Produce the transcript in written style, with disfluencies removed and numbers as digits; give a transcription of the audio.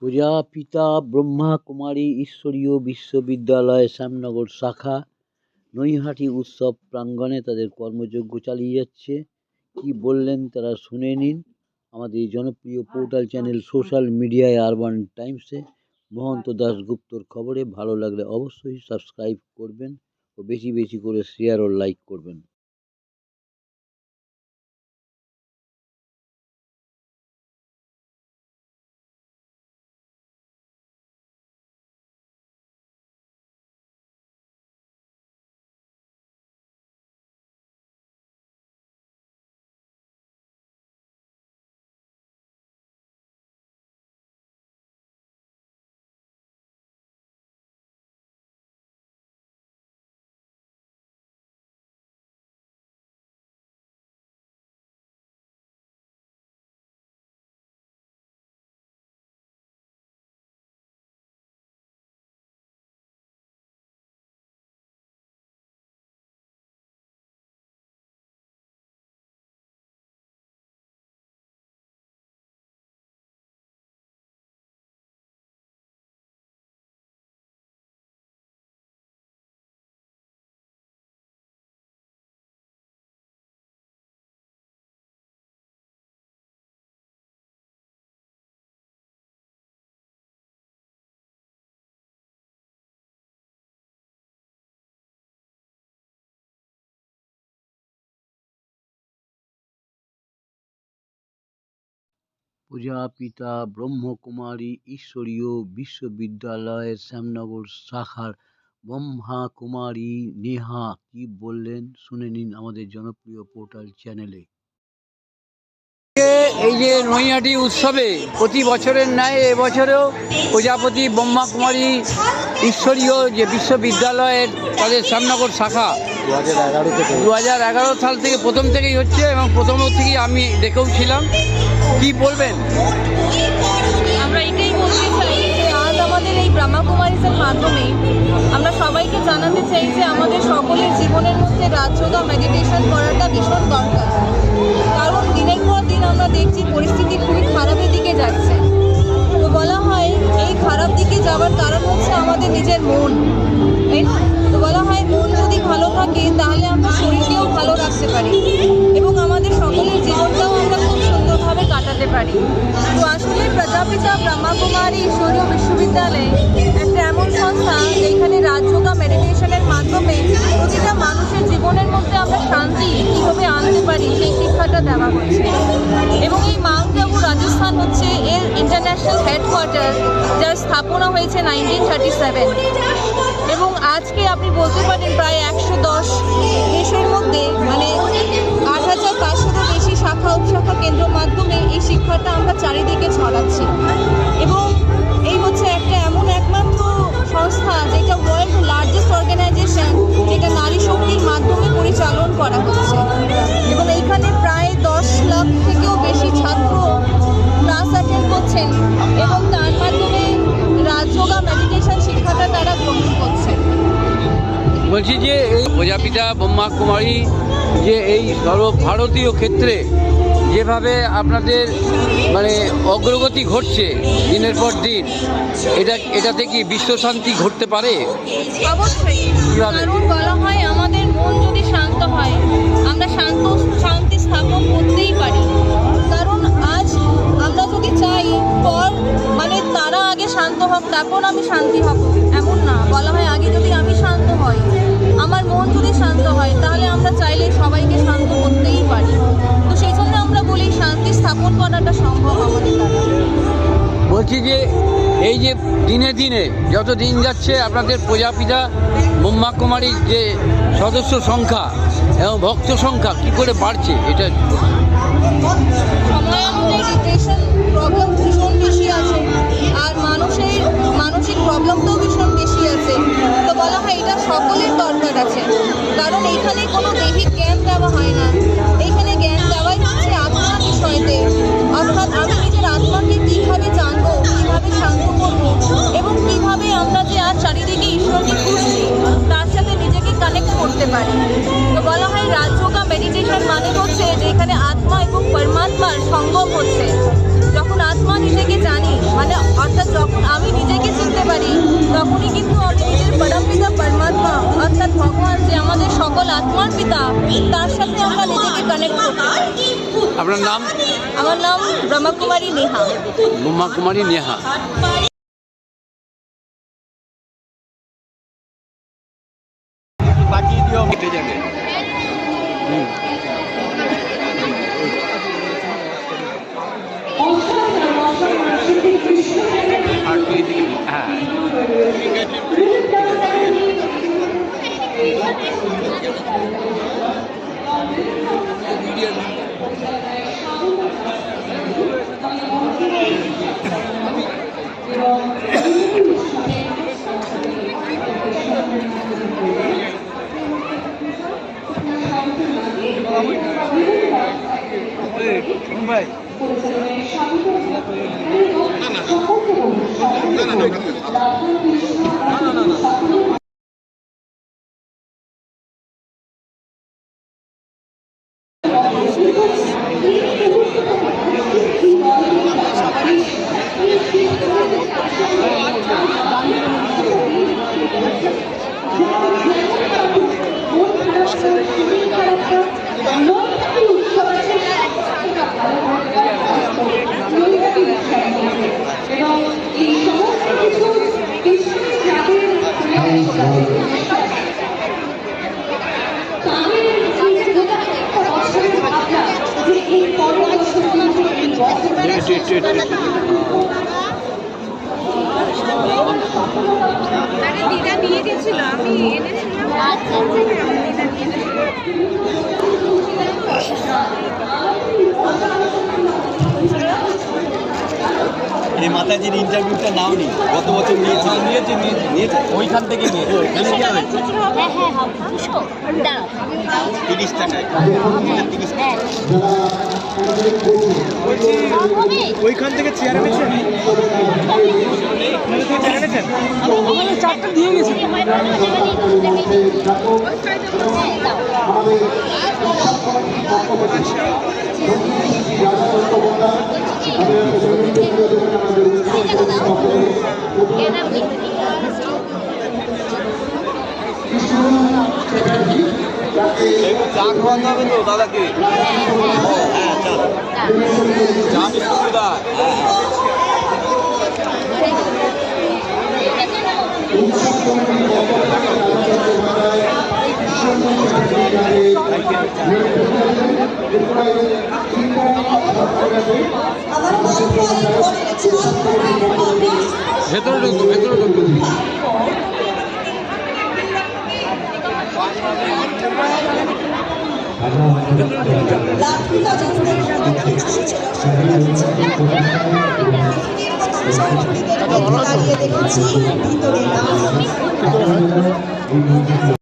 প্রজাপিতা ব্রহ্মা কুমারী ঈশ্বরীয় বিশ্ববিদ্যালয় শ্যামনগর শাখা নৈহাটি উৎসব প্রাঙ্গণে তাদের কর্মযজ্ঞ চালিয়ে যাচ্ছে। কি বললেন তারা শুনে নিন আমাদের জনপ্রিয় পোর্টাল চ্যানেল সোশ্যাল মিডিয়ায় আরবান টাইমসে মহন্ত দাশগুপ্তর খবরে। ভালো লাগলে অবশ্যই সাবস্ক্রাইব করবেন ও বেশি বেশি করে শেয়ার ও লাইক করবেন। প্রজাপিতা ব্রহ্মকুমারী ঈশ্বরীয় বিশ্ববিদ্যালয়ের শ্যামনগর শাখার ব্রহ্মা কুমারী নেহা কি বললেন শুনে নিন আমাদের জনপ্রিয় পোর্টাল চ্যানেলে। এই যে নৈহাটি উৎসবে প্রতি বছরের ন্যায় এবছরেও প্রজাপতি ব্রহ্মা কুমারী ঈশ্বরীয় যে বিশ্ববিদ্যালয়ের তাদের শ্যামনগর শাখা 2011 সাল থেকে প্রথম থেকেই হচ্ছে এবং প্রথম থেকেই আমি দেখেও ছিলাম। কি বলবেন? আমরা এটাই বলতে চাই যে আজ আমাদের এই ব্রহ্মা কুমারীসের মাধ্যমে আমরা সবাইকে জানাতে চাই যে আমাদের সকলের জীবনের মধ্যে রাজযোগা মেডিটেশন করাটা ভীষণ দরকার। কারণ দিনের পর দিন আমরা দেখছি পরিস্থিতি খুবই খারাপের দিকে যাচ্ছে। তো বলা হয় এই খারাপ দিকে যাওয়ার কারণ হচ্ছে আমাদের নিজের মন, তাই না? তো বলা হয় মন যদি ভালো থাকে তাহলে আমরা শরীরকেও ভালো রাখতে পারি এবং আমাদের সকলের জীবনটাও আমরা খুব সুন্দরভাবে কাটাতে পারি। তো আসলে প্রজাপিতা ব্রহ্মা কুমারী ঈশ্বরীয় বিশ্ববিদ্যালয় একটা এমন সংস্থা যেখানে রাজযোগা মেডিটেশনের মাধ্যমে প্রতিটা মানুষের জীবনের মধ্যে আমরা শান্তি কীভাবে আনতে পারি সেই শিক্ষাটা দেওয়া হচ্ছে। এবং এই মাউন্ট আবু রাজস্থান হচ্ছে এর ইন্টারন্যাশনাল হেডকোয়ার্টার, যার স্থাপনা হয়েছে 1937 এবং আজকে আপনি বলতে পারেন প্রায় 110 দেশের মধ্যে মানে 8500-এরও বেশি শাখা উপশাখা কেন্দ্র মাধ্যমে এই শিক্ষাটা আমরা চারিদিকে ছড়াচ্ছি। এবং এই হচ্ছে একটা এমন একমাত্র সংস্থা যেটা ওয়ার্ল্ড লার্জেস্ট অর্গানাইজেশন, যেটা নারী শক্তির মাধ্যমে পরিচালন করা হচ্ছে এবং এইখানে প্রায় 10 লাখ থেকেও বেশি ছাত্র ক্লাস অ্যাটেন্ড করছেন এবং তার মাধ্যমে রাজযোগা মেডিটেশন শিক্ষাটা তারা গ্রহণ করছেন। বলছি যে এই প্রজাপিতা ব্রহ্মা কুমারী যে এই সর্বভারতীয় ক্ষেত্রে যেভাবে আপনাদের মানে অগ্রগতি ঘটছে দিনের পর দিন, এটাতে কি বিশ্বশান্তি ঘটতে পারে? অবশ্যই, কারণ বলা হয় আমাদের মন যদি শান্ত হয় আমরা শান্তি স্থাপন করতেই পারি। কারণ আজ আমরা যদি চাই মানে তারা আগে শান্ত হোক তারপর আমি শান্তি হব, এমন না। বলা হয় আগে যদি আমি শান্ত হই, আমার মন যদি শান্ত হয়, তাহলে আমরা চাইলে সবাইকে শান্ত করতেই পারি। তো সেই জন্য আমরা বলি শান্তি স্থাপন করাটা সম্ভব আমাদের দ্বারা। বলছি যে এই যে দিনে দিনে যত দিন যাচ্ছে আপনাদের প্রজাপিতা ব্রহ্মা কুমারীর যে সদস্য সংখ্যা এবং ভক্ত সংখ্যা কী করে বাড়ছে, এটা সময় অনুযায়ী ডিপ্রেশন প্রবলেম ভীষণ বেশি আছে আর মানুষের মানসিক প্রবলেমটাও ভীষণ বেশি আছে। তো বলা হয় এটা সকলের দরকার আছে, কারণ এইখানে কোনো দৈহিক জ্ঞান দেওয়া হয় না, এইখানে জ্ঞান দেওয়াই হচ্ছে আত্মার বিষয়তে। অর্থাৎ আমি নিজের আত্মাকে কীভাবে জানবো, কীভাবে শান্ত করবো এবং কীভাবে আমরা যে আর চারিদিকে ঈশ্বরকে খুঁজছি তার সাথে নিজেকে কানেক্ট করতে পারি। তো বলা হয় রাজযোগা মেডিটেশন মানে হচ্ছে যেখানে আত্মা এবং পরমাত্মার সঙ্গম হচ্ছে। যখন আত্মা নিজেকে জানি মানে অর্থাৎ আমার নাম ব্রহ্মকুমারী নেহা। ব্রহ্মাকুমারী নেহা। দিদা নিয়ে গেছিল, আমি এনেছিলাম। এই মাতাজির ইন্টারভিউটা নাও নি, গত বছর নিয়েছে ওইখান থেকে নিয়েছে। 30 টাকায়, 30 টাকা। ওইখান থেকে চেয়ার এনেছেন, চারটা দিয়ে গেছে। চা খাওয়াতে হবে তো দাদাকে? হ্যাঁ, চা বিস্কুট দাদা। ভেতরে ঢুকবো, ভেতরে ঢুকবো। দাঁড়িয়ে দেখেছি ভিতরে